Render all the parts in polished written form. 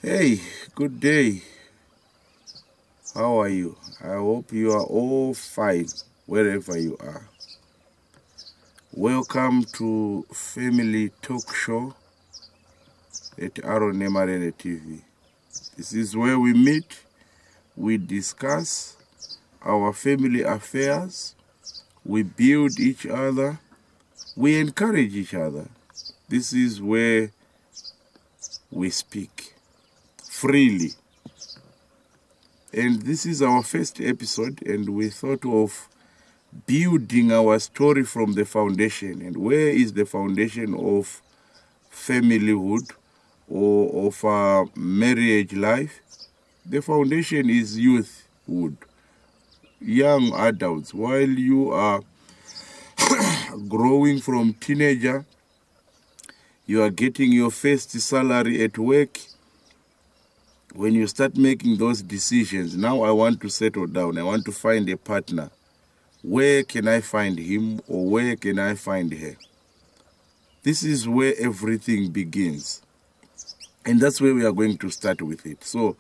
Hey, good day. How are you? I hope you are all fine wherever you are. Welcome to Family Talk Show at Aaron Nemarene TV. This is where we meet, we discuss our family affairs, we build each other, we encourage each other. This is where we speak freely. And this is our first episode, and we thought of building our story from the foundation. And where is the foundation of familyhood or of marriage life? The foundation is youthhood, young adults. While you are growing from teenager, you are getting your first salary at work. When you start making those decisions, now I want to settle down, I want to find a partner. Where can I find him or where can I find her? This is where everything begins. And that's where we are going to start with it. So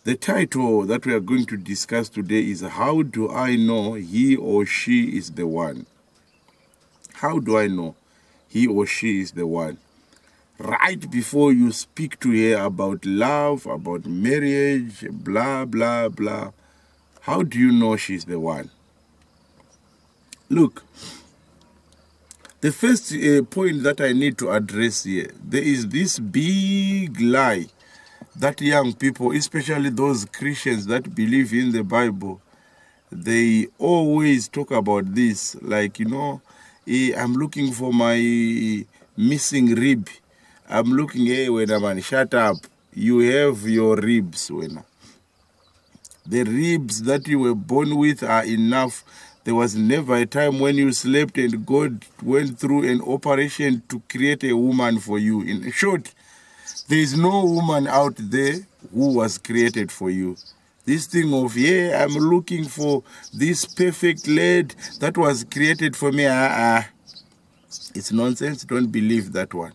the title that we are going to discuss today is, how do I know he or she is the one? How do I know he or she is the one? Right before you speak to her about love, about marriage, blah, blah, blah, how do you know she's the one? Look, the first point that I need to address here, there is this big lie that young people, especially those Christians that believe in the Bible, they always talk about this, like, I'm looking for my missing rib. I'm looking, hey, when a man, shut up. You have your ribs, when the ribs that you were born with are enough. There was never a time when you slept and God went through an operation to create a woman for you. In short, there is no woman out there who was created for you. This thing of, yeah, I'm looking for this perfect lad that was created for me, it's nonsense. Don't believe that one.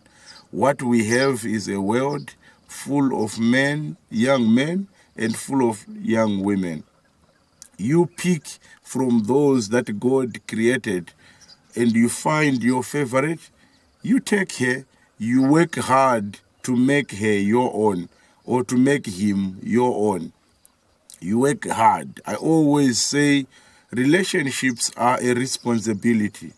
What we have is a world full of men, young men, and full of young women. You pick from those that God created and you find your favorite, you take her, you work hard to make her your own or to make him your own. You work hard. I always say relationships are a responsibility,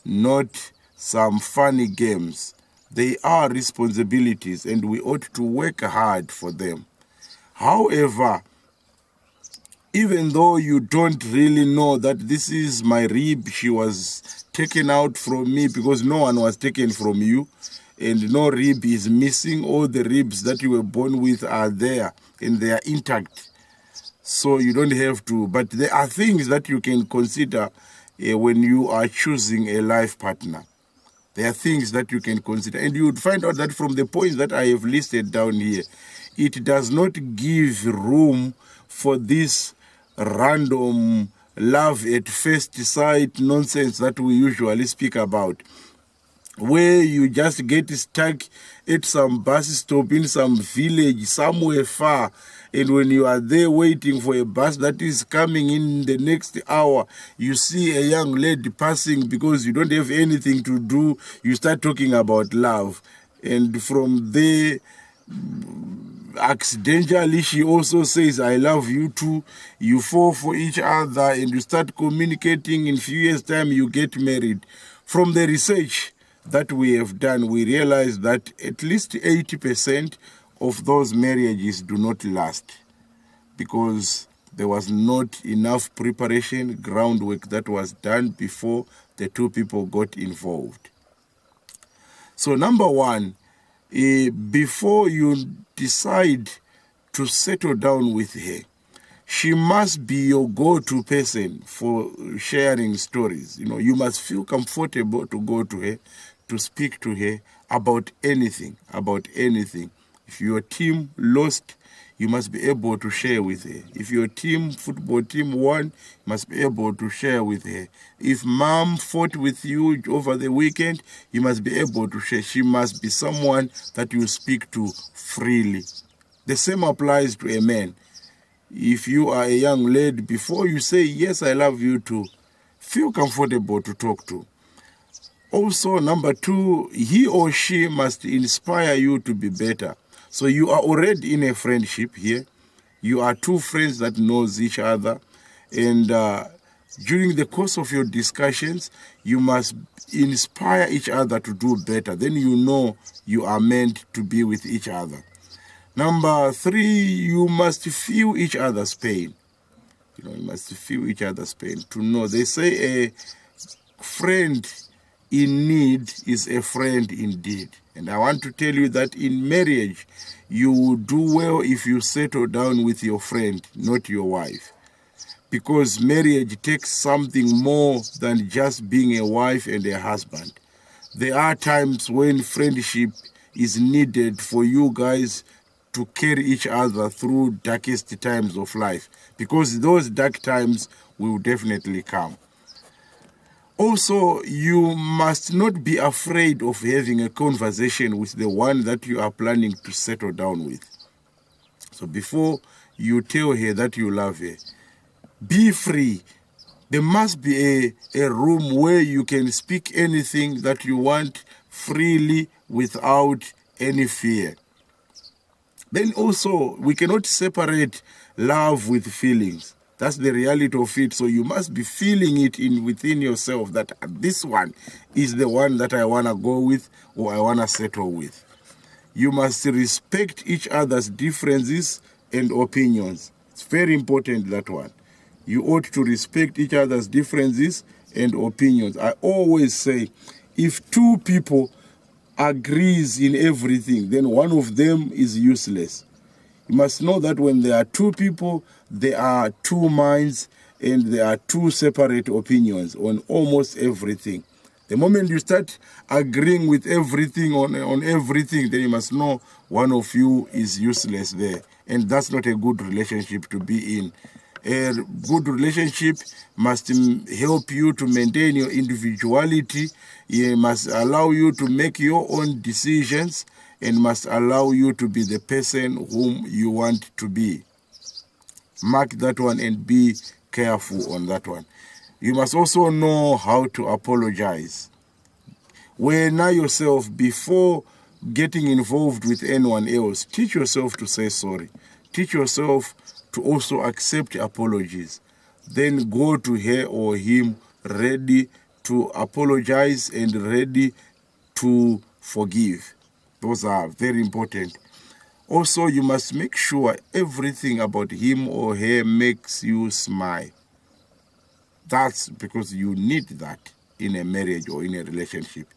not some funny games. They are responsibilities and we ought to work hard for them. However, even though you don't really know that this is my rib, she was taken out from me, because no one was taken from you and no rib is missing. All the ribs that you were born with are there and they are intact. So you don't have to, but there are things that you can consider when you are choosing a life partner. There are things that you can consider. And you would find out that from the points that I have listed down here, it does not give room for this random love at first sight nonsense that we usually speak about, where you just get stuck at some bus stop in some village somewhere far, and when you are there waiting for a bus that is coming in the next hour, you see a young lady passing. Because you don't have anything to do, you start talking about love, and from there, accidentally, she also says, I love you too. You fall for each other and you start communicating. In a few years' time, you get married. From the research that we have done, we realize that at least 80% of those marriages do not last, because there was not enough preparation, groundwork that was done before the two people got involved. So number one, before you decide to settle down with her, she must be your go-to person for sharing stories. You must feel comfortable to go to her, to speak to her about anything, If your team lost, you must be able to share with her. If your football team won, you must be able to share with her. If mom fought with you over the weekend, you must be able to share. She must be someone that you speak to freely. The same applies to a man. If you are a young lady, before you say, yes, I love you too, feel comfortable to talk to. Also, number two, he or she must inspire you to be better. So you are already in a friendship here. You are two friends that knows each other. And during the course of your discussions, you must inspire each other to do better. Then you know you are meant to be with each other. Number three, you must feel each other's pain. You must feel each other's pain to know. They say a friend in need is a friend indeed. And I want to tell you that in marriage, you will do well if you settle down with your friend, not your wife. Because marriage takes something more than just being a wife and a husband. There are times when friendship is needed for you guys to carry each other through darkest times of life, because those dark times will definitely come. Also, you must not be afraid of having a conversation with the one that you are planning to settle down with. So before you tell her that you love her, be free. There must be a room where you can speak anything that you want freely without any fear. Then also, we cannot separate love with feelings. That's the reality of it. So you must be feeling it within yourself that this one is the one that I want to go with or I want to settle with. You must respect each other's differences and opinions. It's very important, that one. You ought to respect each other's differences and opinions. I always say, if two people agrees in everything, then one of them is useless. You must know that when there are two people, there are two minds and there are two separate opinions on almost everything. The moment you start agreeing with everything on everything, then you must know one of you is useless there. And that's not a good relationship to be in. A good relationship must help you to maintain your individuality. It must allow you to make your own decisions and must allow you to be the person whom you want to be. Mark that one and be careful on that one. You must also know how to apologize. When now yourself, before getting involved with anyone else, teach yourself to say sorry. Teach yourself to also accept apologies. Then go to her or him ready to apologize and ready to forgive. Those are very important. Also, you must make sure everything about him or her makes you smile. That's because you need that in a marriage or in a relationship.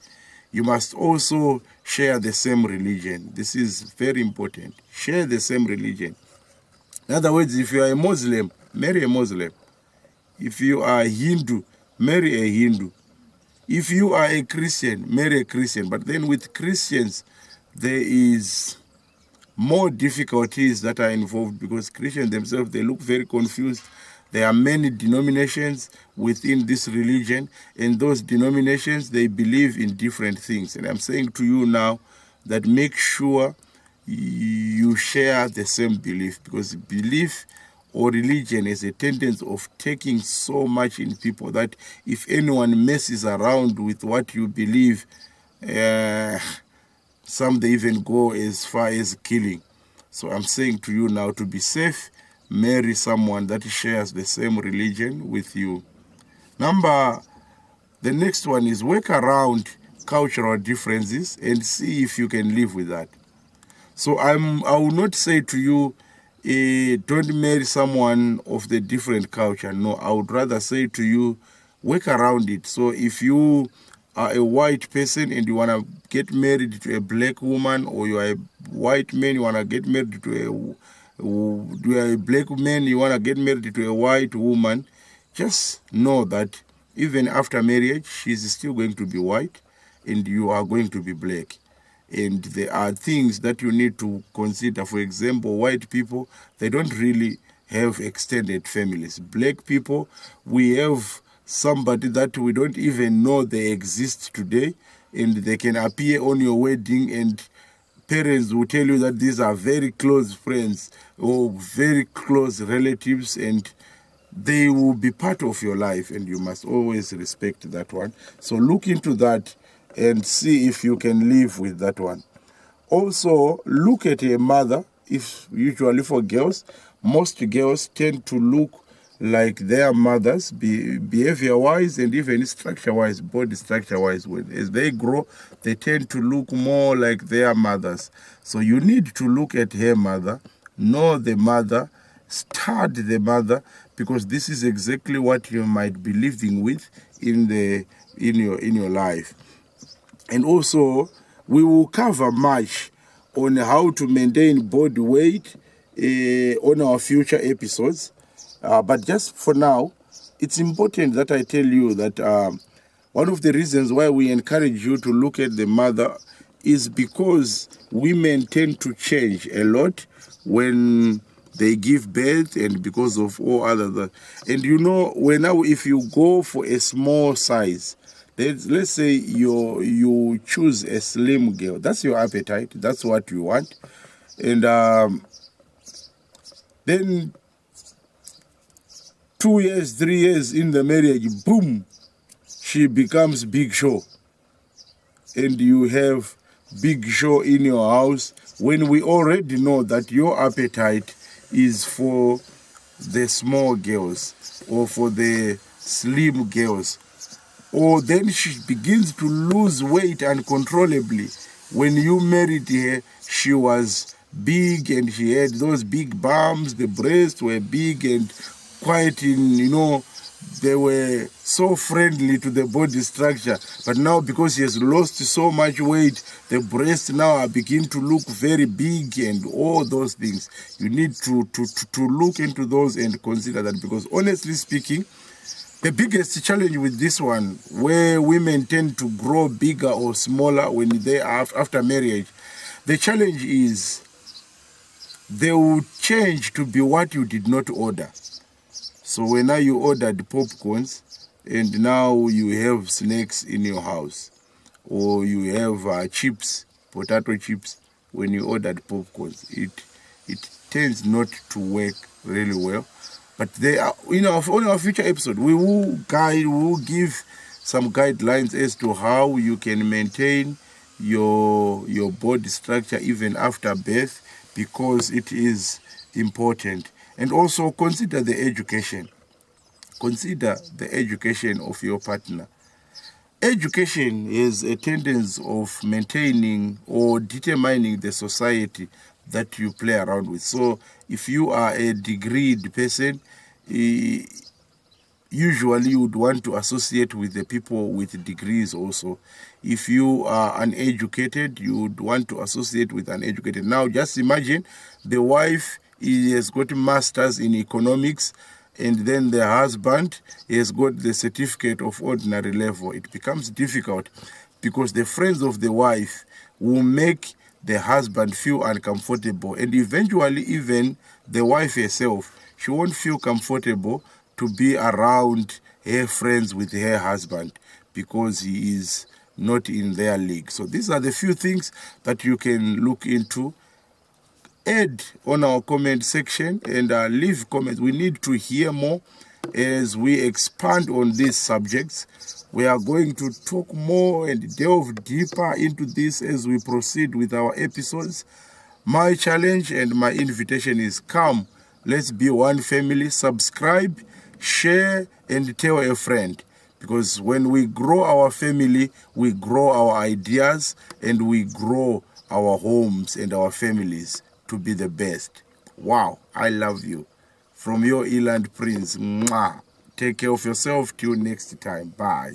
You must also share the same religion. This is very important. Share the same religion. In other words, if you are a Muslim, marry a Muslim. If you are a Hindu, marry a Hindu. If you are a Christian, marry a Christian. But then with Christians, there is more difficulties that are involved because Christians themselves, they look very confused. There are many denominations within this religion, and those denominations, they believe in different things. And I'm saying to you now that make sure you share the same belief, because belief or religion is a tendency of taking so much in people that if anyone messes around with what you believe, some they even go as far as killing. So I'm saying to you now to be safe, marry someone that shares the same religion with you. The next one is work around cultural differences and see if you can live with that. So I will not say to you, don't marry someone of the different culture. No, I would rather say to you, work around it. So if you are a white person and you want to get married to a black woman, or you are a white man, you want to get married to a black man, you want to get married to a white woman, just know that even after marriage, she's still going to be white and you are going to be black. And there are things that you need to consider. For example, white people, they don't really have extended families. Black people, we have somebody that we don't even know they exist today, and they can appear on your wedding and parents will tell you that these are very close friends or very close relatives, and they will be part of your life, and you must always respect that one. So look into that and see if you can live with that one. Also, look at a mother. If usually for girls, most girls tend to look like their mothers, behavior-wise and even structure-wise, body structure-wise. As they grow, they tend to look more like their mothers. So you need to look at her mother, know the mother, study the mother, because this is exactly what you might be living with in your life. And also, we will cover much on how to maintain body weight on our future episodes. But just for now, it's important that I tell you that one of the reasons why we encourage you to look at the mother is because women tend to change a lot when they give birth, and because of all other. And you know, if you go for a small size, let's say you choose a slim girl, that's your appetite, that's what you want, and then 2 years, 3 years in the marriage, boom, she becomes Big Show, and you have Big Show in your house, when we already know that your appetite is for the small girls or for the slim girls. Or then she begins to lose weight uncontrollably. When you married her, she was big and she had those big bums, the breasts were big and quite they were so friendly to the body structure. But now, because she has lost so much weight, the breasts now begin to look very big and all those things. You need to look into those and consider that, because honestly speaking, the biggest challenge with this one, where women tend to grow bigger or smaller when they are after marriage, the challenge is they will change to be what you did not order. So when now you ordered popcorns and now you have snacks in your house, or you have chips, potato chips, when you ordered popcorns, it tends not to work really well. But they are, on our future episode, we will give some guidelines as to how you can maintain your body structure even after birth, because it is important. And also consider the education. Consider the education of your partner. Education is a tendency of maintaining or determining the society that you play around with. So if you are a degreed person, usually you would want to associate with the people with degrees also. If you are uneducated, you would want to associate with uneducated. Now just imagine the wife has got masters in economics, and then the husband has got the certificate of ordinary level. It becomes difficult, because the friends of the wife will make the husband feel uncomfortable, and eventually even the wife herself, she won't feel comfortable to be around her friends with her husband, because he is not in their league. So these are the few things that you can look into. Add on our comment section and leave comments. We need to hear more as we expand on these subjects. We are going to talk more and delve deeper into this as we proceed with our episodes. My challenge and my invitation is, come, let's be one family. Subscribe, share, and tell a friend. Because when we grow our family, we grow our ideas, and we grow our homes and our families to be the best. Wow, I love you. From your Eland Prince. Mwah. Take care of yourself. Till next time. Bye.